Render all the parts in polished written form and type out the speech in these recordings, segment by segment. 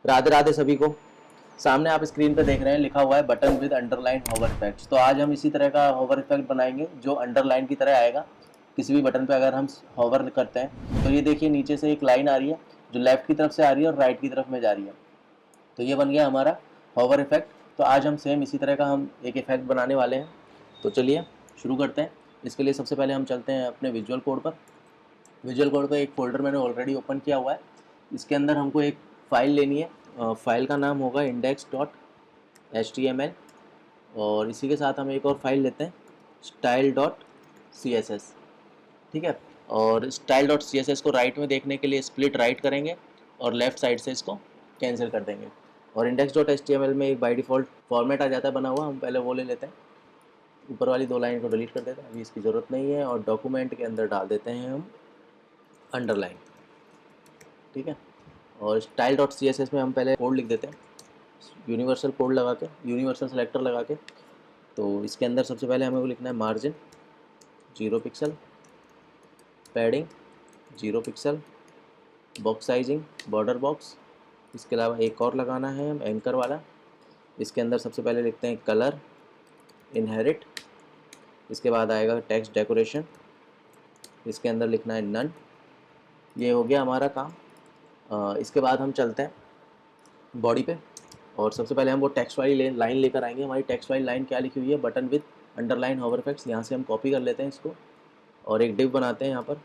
राधे राधे सभी को। सामने आप स्क्रीन पे देख रहे हैं लिखा हुआ है button with underline hover effect. तो आज हम इसी तरह का होवर इफेक्ट बनाएंगे जो अंडरलाइन की तरह आएगा। किसी भी बटन पे अगर हम होवर करते हैं तो ये देखिए नीचे से एक लाइन आ रही है जो लेफ्ट की तरफ से आ रही है और राइट की तरफ में जा रही है। तो ये बन गया हमारा होवर इफेक्ट। तो आज हम सेम इसी तरह का हम एक इफेक्ट बनाने वाले हैं। तो चलिए शुरू करते हैं। इसके लिए सबसे पहले हम चलते हैं अपने विजुअल कोड पर। विजुअल कोड पर एक फ़ोल्डर मैंने ऑलरेडी ओपन किया हुआ है। इसके अंदर हमको एक फ़ाइल लेनी है। फ़ाइल का नाम होगा index.html और इसी के साथ हम एक और फाइल लेते हैं style.css। ठीक है। और style.css को राइट में देखने के लिए स्प्लिट राइट करेंगे और लेफ़्ट साइड से इसको कैंसिल कर देंगे। और index.html में एक बाय डिफ़ॉल्ट फॉर्मेट आ जाता है बना हुआ, हम पहले वो ले लेते हैं। ऊपर वाली 2 लाइन को डिलीट कर देते हैं, अभी इसकी ज़रूरत नहीं है। और डॉक्यूमेंट के अंदर डाल देते हैं हम अंडरलाइन। ठीक है। और style.css में हम पहले कोड लिख देते हैं, यूनिवर्सल कोड लगा के, यूनिवर्सल सेलेक्टर लगा के। तो इसके अंदर सबसे पहले हमें वो लिखना है margin 0 pixel, padding 0 pixel, box sizing border box. इसके अलावा एक और लगाना है हम एंकर वाला। इसके अंदर सबसे पहले लिखते हैं कलर इनहेरिट। इसके बाद आएगा टेक्स्ट डेकोरेशन। इसके अंदर लिखना है नन। ये हो गया हमारा काम। इसके बाद हम चलते हैं बॉडी पे और सबसे पहले हम वो टेक्स्ट वाली लाइन लेकर आएंगे। हमारी टेक्स्ट वाली लाइन क्या लिखी हुई है, button with underline hover effects. यहाँ से हम कॉपी कर लेते हैं इसको और एक डिव बनाते हैं यहाँ पर,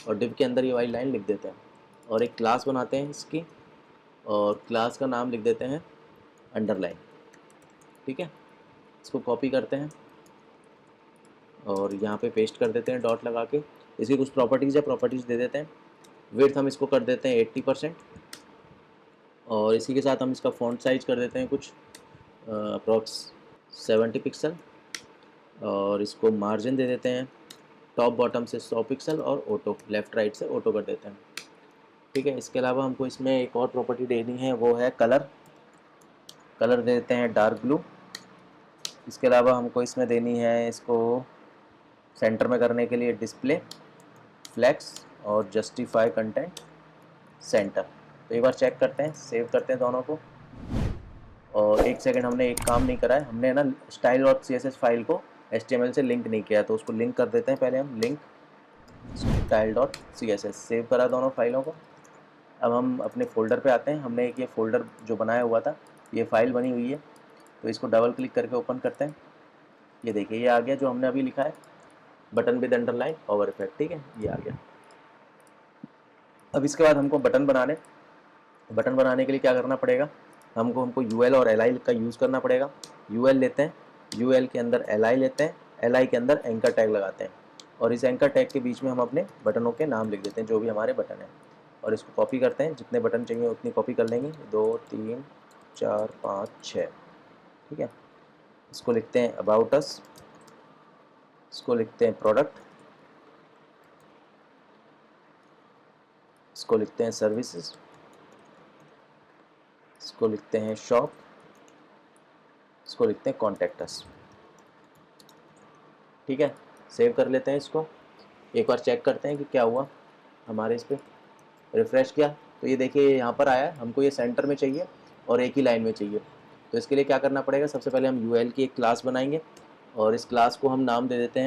और डिव के अंदर ये वाली लाइन लिख देते हैं। और एक क्लास बनाते हैं इसकी और क्लास का नाम लिख देते हैं अंडरलाइन। ठीक है। इसको कॉपी करते हैं और यहाँ पे पेस्ट कर देते हैं डॉट लगा के। इसकी कुछ प्रॉपर्टीज़ दे देते हैं। विड्थ हम इसको कर देते हैं 80% और इसी के साथ हम इसका फ़ॉन्ट साइज़ कर देते हैं कुछ अप्रॉक्स 70 पिक्सल। और इसको मार्जिन दे देते हैं टॉप बॉटम से 100 पिक्सल और ऑटो लेफ़्ट राइट से ऑटो कर देते हैं। ठीक है। इसके अलावा हमको इसमें एक और प्रॉपर्टी देनी है, वो है कलर। कलर दे देते हैं डार्क ब्लू। इसके अलावा हमको इसमें देनी है, इसको सेंटर में करने के लिए डिस्प्ले फ्लेक्स और जस्टिफाई कंटेंट सेंटर। तो एक बार चेक करते हैं, सेव करते हैं दोनों को। और एक सेकंड, हमने एक काम नहीं करा है, हमने ना style.css फाइल को HTML से लिंक नहीं किया, तो उसको लिंक कर देते हैं पहले हम। लिंक style.css सेव करा दोनों फाइलों को। अब हम अपने फ़ोल्डर पे आते हैं। हमने एक ये फ़ोल्डर जो बनाया हुआ था, ये फ़ाइल बनी हुई है, तो इसको डबल क्लिक करके ओपन करते हैं। ये देखिए ये आ गया जो हमने अभी लिखा है button with underline over effect. ठीक है, ये आ गया। अब इसके बाद हमको बटन बनाने के लिए क्या करना पड़ेगा, हमको UL और LI का यूज़ करना पड़ेगा। UL लेते हैं, UL के अंदर LI लेते हैं, LI के अंदर एंकर टैग लगाते हैं और इस एंकर टैग के बीच में हम अपने बटनों के नाम लिख देते हैं, जो भी हमारे बटन हैं। और इसको कॉपी करते हैं, जितने बटन चाहिए उतनी कॉपी कर लेंगे, 2 3 4 5 6। ठीक है। इसको लिखते हैं अबाउट अस, इसको लिखते हैं प्रोडक्ट, इसको लिखते हैं सर्विसेज, इसको लिखते हैं शॉप, इसको लिखते हैं कॉन्टैक्ट अस। ठीक है। सेव कर लेते हैं इसको। एक बार चेक करते हैं कि क्या हुआ हमारे इस पर। रिफ़्रेश किया तो ये देखिए यहाँ पर आया है। हमको ये सेंटर में चाहिए और एक ही लाइन में चाहिए। तो इसके लिए क्या करना पड़ेगा, सबसे पहले हम UL की एक क्लास बनाएंगे और इस क्लास को हम नाम दे देते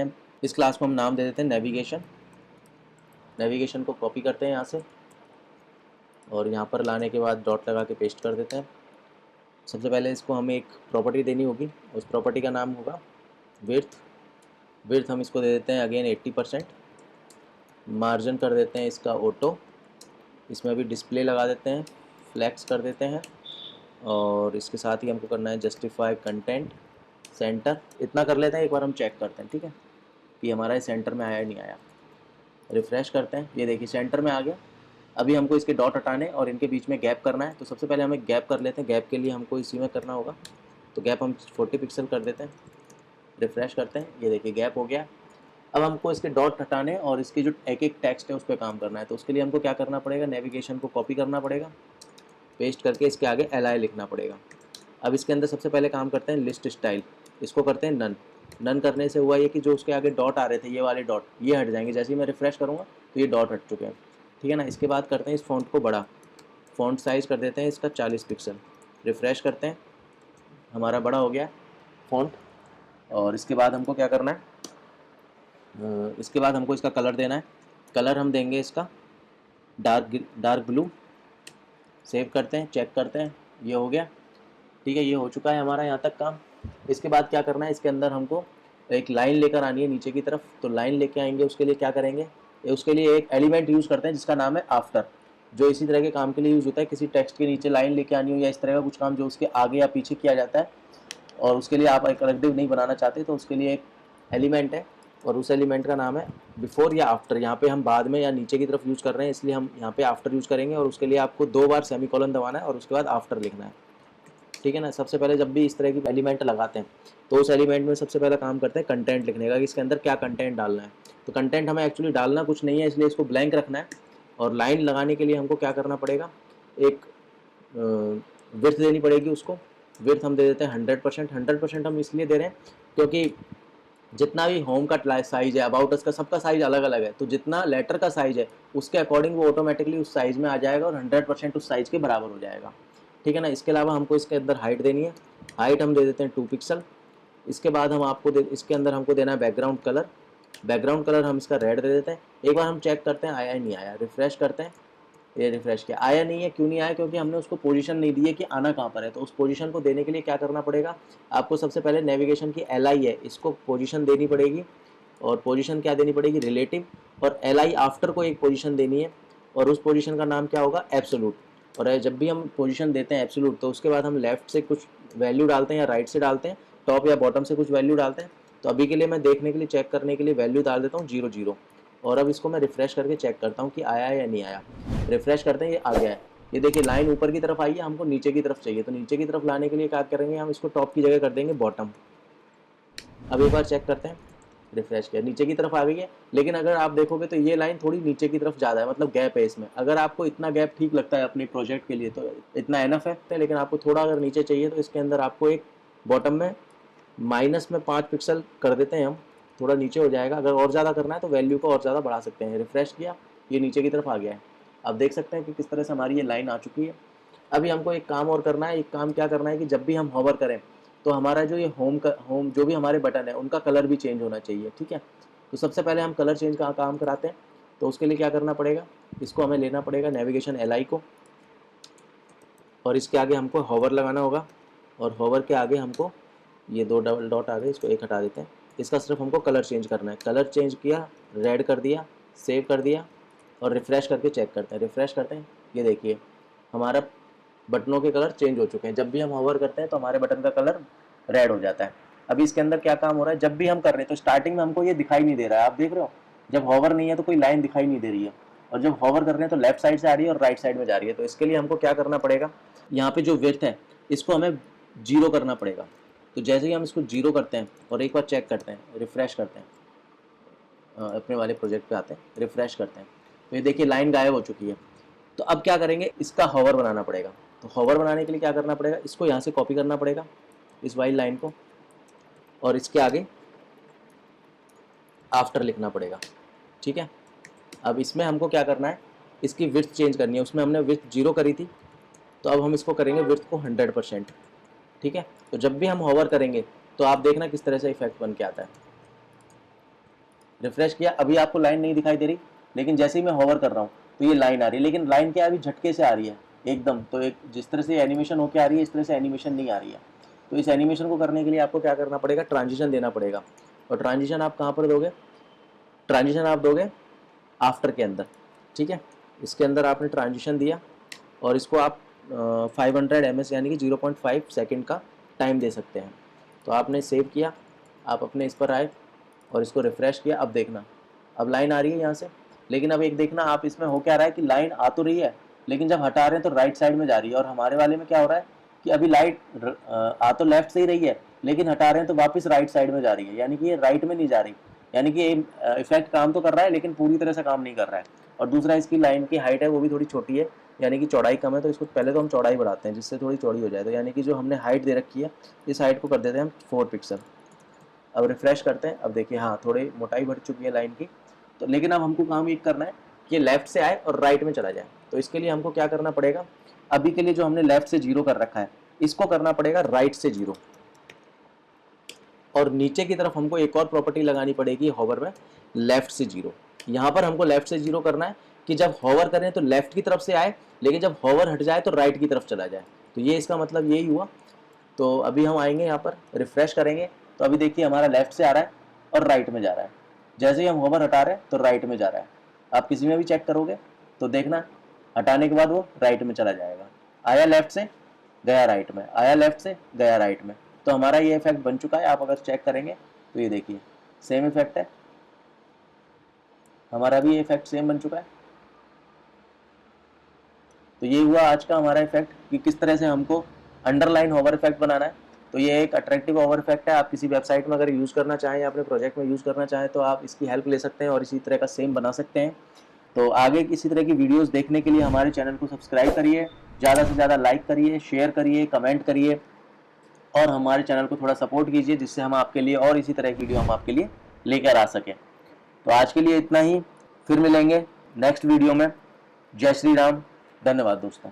हैं नेविगेशन। नेविगेशन को कॉपी करते हैं यहाँ से और यहाँ पर लाने के बाद डॉट लगा के पेस्ट कर देते हैं। सबसे पहले इसको हमें एक प्रॉपर्टी देनी होगी, उस प्रॉपर्टी का नाम होगा विड्थ हम इसको दे देते हैं अगेन 80%। मार्जिन कर देते हैं इसका ऑटो, इसमें भी डिस्प्ले लगा देते हैं, फ्लेक्स कर देते हैं और इसके साथ ही हमको करना है जस्टिफाई कंटेंट सेंटर। इतना कर लेते हैं, एक बार हम चेक करते हैं। ठीक है, कि हमारा सेंटर में आया नहीं आया। रिफ़्रेश करते हैं, ये देखिए सेंटर में आ गया। अभी हमको इसके डॉट हटाने और इनके बीच में गैप करना है, तो सबसे पहले हमें गैप कर लेते हैं। गैप के लिए हमको इसी में करना होगा, तो गैप हम 40 पिक्सल कर देते हैं। रिफ़्रेश करते हैं, ये देखिए गैप हो गया। अब हमको इसके डॉट हटाने और इसकी जो एक टेक्स्ट है उस पर काम करना है, तो उसके लिए हमको क्या करना पड़ेगा, नेविगेशन को कॉपी करना पड़ेगा, पेस्ट करके इसके आगे LI लिखना पड़ेगा। अब इसके अंदर सबसे पहले काम करते हैं लिस्ट स्टाइल, इसको करते हैं नन। नन करने से हुआ ये कि जो उसके आगे डॉट आ रहे थे, ये वाले डॉट, ये हट जाएंगे। जैसे ही मैं रिफ़्रेश करूँगा तो ये डॉट हट चुके हैं। ठीक है ना। इसके बाद करते हैं इस फ़ॉन्ट को बड़ा, फ़ॉन्ट साइज़ कर देते हैं इसका 40 पिक्सल, रिफ़्रेश करते हैं, हमारा बड़ा हो गया फ़ॉन्ट। और इसके बाद हमको क्या करना है, इसके बाद हमको इसका कलर देना है। कलर हम देंगे इसका डार्क ब्लू। सेव करते हैं, चेक करते हैं, ये हो गया। ठीक है, ये हो चुका है हमारा यहाँ तक काम। इसके बाद क्या करना है, इसके अंदर हमको एक लाइन लेकर आनी है नीचे की तरफ। तो लाइन लेके आएंगे, उसके लिए क्या करेंगे, उसके लिए एक एलिमेंट यूज़ करते हैं जिसका नाम है आफ्टर, जो इसी तरह के काम के लिए यूज़ होता है। किसी टेक्स्ट के नीचे लाइन लेके आनी हो या इस तरह का कुछ काम जो उसके आगे या पीछे किया जाता है, और उसके लिए आप एक कलेक्टिव नहीं बनाना चाहते, तो उसके लिए एक एलिमेंट है और उस एलिमेंट का नाम है बिफोर या आफ्टर। यहाँ पे हम बाद में या नीचे की तरफ यूज़ कर रहे हैं, इसलिए हम यहाँ पे आफ्टर यूज़ करेंगे। और उसके लिए आपको 2 बार सेमीकोलन दबाना है और उसके बाद आफ्टर लिखना है। ठीक है ना। सबसे पहले जब भी इस तरह की एलिमेंट लगाते हैं तो उस एलिमेंट में सबसे पहला काम करते हैं कंटेंट लिखने का, कि इसके अंदर क्या कंटेंट डालना है। तो कंटेंट हमें एक्चुअली डालना कुछ नहीं है, इसलिए इसको ब्लैंक रखना है। और लाइन लगाने के लिए हमको क्या करना पड़ेगा, एक विड्थ देनी पड़ेगी उसको। विड्थ हम दे देते हैं 100%। 100% हम इसलिए दे रहे हैं क्योंकि जितना भी होम का साइज़ है, अबाउट अस का, सबका साइज़ अलग अलग है। तो जितना लेटर का साइज़ है उसके अकॉर्डिंग वो ऑटोमेटिकली उस साइज़ में आ जाएगा और 100% उस साइज़ के बराबर हो जाएगा। ठीक है ना। इसके अलावा हमको इसके अंदर हाइट देनी है। हाइट हम दे देते हैं 2 पिक्सल। इसके बाद हम इसके अंदर हमको देना है बैकग्राउंड कलर। बैकग्राउंड कलर हम इसका रेड दे देते हैं। एक बार हम चेक करते हैं आया नहीं आया, रिफ्रेश करते हैं। ये रिफ्रेश किया, आया नहीं है। क्यों नहीं आया, क्योंकि हमने उसको पोजीशन नहीं दी है कि आना कहाँ पर है। तो उस पोजीशन को देने के लिए क्या करना पड़ेगा, आपको सबसे पहले नेविगेशन की LI है, इसको पोजीशन देनी पड़ेगी। और पोजीशन क्या देनी पड़ेगी, रिलेटिव। और LI आफ्टर को एक पोजीशन देनी है और उस पोजीशन का नाम क्या होगा, एब्सोल्यूट। और जब भी हम पोजीशन देते हैं एब्सोल्यूट, तो उसके बाद हम लेफ्ट से कुछ वैल्यू डालते हैं या राइट से डालते हैं, टॉप या बॉटम से कुछ वैल्यू डालते हैं। तो अभी के लिए मैं देखने के लिए, चेक करने के लिए वैल्यू डाल देता हूँ 0 0। और अब इसको मैं रिफ्रेश करके चेक करता हूँ कि आया है या नहीं आया। रिफ्रेश करते हैं, ये आ गया है। ये देखिए लाइन ऊपर की तरफ आई है, हमको नीचे की तरफ चाहिए। तो नीचे की तरफ लाने के लिए क्या करेंगे, हम इसको टॉप की जगह कर देंगे बॉटम। अब एक बार चेक करते हैं, रिफ्रेश किया, नीचे की तरफ आ गई है। लेकिन अगर आप देखोगे तो ये लाइन थोड़ी नीचे की तरफ ज़्यादा है, मतलब गैप है इसमें। अगर आपको इतना गैप ठीक लगता है अपने प्रोजेक्ट के लिए तो इतना एनफ है, लेकिन आपको थोड़ा अगर नीचे चाहिए तो इसके अंदर आपको एक बॉटम में माइनस में 5 पिक्सल कर देते हैं हम, थोड़ा नीचे हो जाएगा। अगर और ज़्यादा करना है तो वैल्यू को और ज़्यादा बढ़ा सकते हैं। रिफ्रेश किया, ये नीचे की तरफ आ गया है। आप देख सकते हैं कि किस तरह से हमारी ये लाइन आ चुकी है। अभी हमको एक काम और करना है। एक काम क्या करना है कि जब भी हम होवर करें तो हमारा जो ये होम जो भी हमारे बटन है उनका कलर भी चेंज होना चाहिए। ठीक है, तो सबसे पहले हम कलर चेंज का काम कराते हैं। तो उसके लिए क्या करना पड़ेगा, इसको हमें लेना पड़ेगा नेविगेशन LI को, और इसके आगे हमको होवर लगाना होगा। और होवर के आगे हमको ये 2 डबल डॉट आ गए, इसको एक हटा देते हैं। इसका सिर्फ हमको कलर चेंज करना है। कलर चेंज किया, रेड कर दिया, सेव कर दिया और रिफ़्रेश करके चेक करते हैं। रिफ़्रेश करते हैं, ये देखिए हमारा बटनों के कलर चेंज हो चुके हैं। जब भी हम होवर करते हैं तो हमारे बटन का कलर रेड हो जाता है। अभी इसके अंदर क्या काम हो रहा है, जब भी हम कर रहे हैं तो स्टार्टिंग में हमको ये दिखाई नहीं दे रहा है। आप देख रहे हो, जब होवर नहीं है तो कोई लाइन दिखाई नहीं दे रही है, और जब होवर कर रहे हैं तो लेफ्ट साइड से आ रही है और राइट साइड में जा रही है। तो इसके लिए हमको क्या करना पड़ेगा, यहाँ पे जो विड्थ है इसको हमें 0 करना पड़ेगा। तो जैसे ही हम इसको 0 करते हैं और एक बार चेक करते हैं, रिफ़्रेश करते हैं, अपने वाले प्रोजेक्ट पे आते हैं, रिफ़्रेश करते हैं, तो ये देखिए लाइन गायब हो चुकी है। तो अब क्या करेंगे, इसका होवर बनाना पड़ेगा। तो होवर बनाने के लिए क्या करना पड़ेगा, इसको यहाँ से कॉपी करना पड़ेगा, इस वाइट लाइन को, और इसके आगे आफ्टर लिखना पड़ेगा। ठीक है, अब इसमें हमको क्या करना है, इसकी विड्थ चेंज करनी है। उसमें हमने विड्थ 0 करी थी, तो अब हम इसको करेंगे विड्थ को 100%। ठीक है, तो जब भी हम होवर करेंगे तो आप देखना किस तरह से इफेक्ट बन के आता है। रिफ्रेश किया, अभी आपको लाइन नहीं दिखाई दे रही, लेकिन जैसे ही मैं होवर कर रहा हूँ तो ये लाइन आ रही है। लेकिन लाइन क्या अभी झटके से आ रही है एकदम। तो एक जिस तरह से एनिमेशन होके आ रही है इस तरह से एनिमेशन नहीं आ रही है। तो इस एनिमेशन को करने के लिए आपको क्या करना पड़ेगा, ट्रांजिशन देना पड़ेगा। और ट्रांजिशन आप कहाँ पर दोगे, ट्रांजिशन आप दोगे आफ्टर के अंदर। ठीक है, इसके अंदर आपने ट्रांजिशन दिया और इसको आप 500 ms यानी कि 0.5 सेकेंड का टाइम दे सकते हैं। तो आपने सेव किया, आप अपने इस पर आए और इसको रिफ़्रेश किया। अब देखना, अब लाइन आ रही है यहाँ से। लेकिन अब एक देखना, आप इसमें हो क्या रहा है कि लाइन आ तो रही है, लेकिन जब हटा रहे हैं तो राइट साइड में जा रही है। और हमारे वाले में क्या हो रहा है कि अभी लाइट आ तो लेफ्ट से ही रही है, लेकिन हटा रहे हैं तो वापस राइट साइड में जा रही है, यानी कि ये राइट में नहीं जा रही। यानी कि इफेक्ट काम तो कर रहा है लेकिन पूरी तरह से काम नहीं कर रहा है। और दूसरा, इसकी लाइन की हाइट है वो भी थोड़ी छोटी है, यानी कि चौड़ाई कम है। तो इसको पहले तो हम चौड़ाई बढ़ाते हैं जिससे थोड़ी चौड़ी हो जाए। तो यानी कि जो हमने हाइट दे रखी है इस हाइट को कर देते हैं हम 4 पिक्सल। अब रिफ़्रेश करते हैं, अब देखिए हाँ थोड़ी मोटाई बढ़ चुकी है लाइन की। तो लेकिन अब हमको काम ये करना है कि लेफ़्ट से आए और राइट में चला जाए। तो इसके लिए हमको क्या करना पड़ेगा, अभी के लिए जो हमने लेफ्ट से 0 कर रखा है इसको करना पड़ेगा राइट से 0। और नीचे की तरफ हमको एक और प्रॉपर्टी लगानी पड़ेगी हॉवर में, लेफ्ट से 0। यहाँ पर हमको लेफ्ट से 0 करना है कि जब हॉवर करें तो लेफ्ट की तरफ से आए, लेकिन जब हॉवर हट जाए तो राइट की तरफ चला जाए। तो ये इसका मतलब यही हुआ। तो अभी हम आएंगे यहाँ पर, रिफ्रेश करेंगे तो अभी देखिए हमारा लेफ्ट से आ रहा है और राइट में जा रहा है। जैसे ही हम हॉवर हटा रहे हैं तो राइट में जा रहा है। आप किसी में भी चेक करोगे तो देखना, हटाने के बाद वो राइट में चला जाएगा। आया लेफ्ट से गया राइट में, आया लेफ्ट से गया राइट में। तो हमारा ये इफेक्ट बन चुका है। आप अगर चेक करेंगे तो ये देखिए सेम इफेक्ट है, हमारा भी ये इफेक्ट सेम बन चुका है। तो ये हुआ आज का हमारा इफेक्ट कि किस तरह से हमको अंडरलाइन हॉवर इफेक्ट बनाना है। तो ये एक अट्रैक्टिव हॉवर इफेक्ट है। आप किसी वेबसाइट में अगर यूज़ करना चाहें या अपने प्रोजेक्ट में यूज़ करना चाहें तो आप इसकी हेल्प ले सकते हैं और इसी तरह का सेम बना सकते हैं। तो आगे इसी तरह की वीडियोस देखने के लिए हमारे चैनल को सब्सक्राइब करिए, ज़्यादा से ज़्यादा लाइक करिए, शेयर करिए, कमेंट करिए और हमारे चैनल को थोड़ा सपोर्ट कीजिए, जिससे हम आपके लिए और इसी तरह की वीडियो हम आपके लिए लेकर आ सकें। तो आज के लिए इतना ही, फिर मिलेंगे नेक्स्ट वीडियो में। जय श्री राम, धन्यवाद दोस्तों।